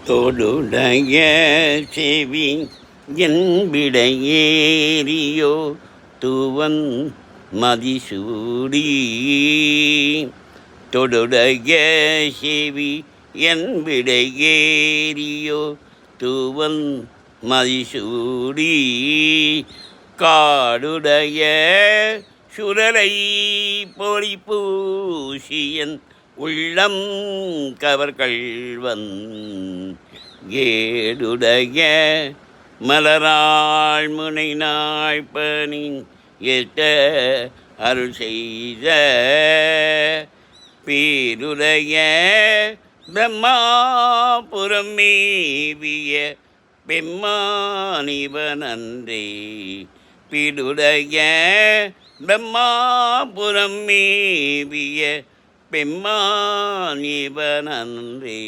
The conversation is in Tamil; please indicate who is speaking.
Speaker 1: தொடுடைய செவி என்பிடையேறியோ துவன் மதிசூடி. தொடுடைய செவி என்பிடையேறியோ துவன் மதிசூடி. காடுடைய சுரலை பொறி பூசியன் உள்ளம் கவர்கள்வன். ஏடுடைய மலராள் முனை நாய்ப்பனின் எட்ட அருள் செய்த. பேருடைய பிரம்மாபுரம் மேவிய பெம்மானிவனன்றே. பிடுடைய பிரம்மாபுரம் மேவிய பெம்மானிவனன்றே.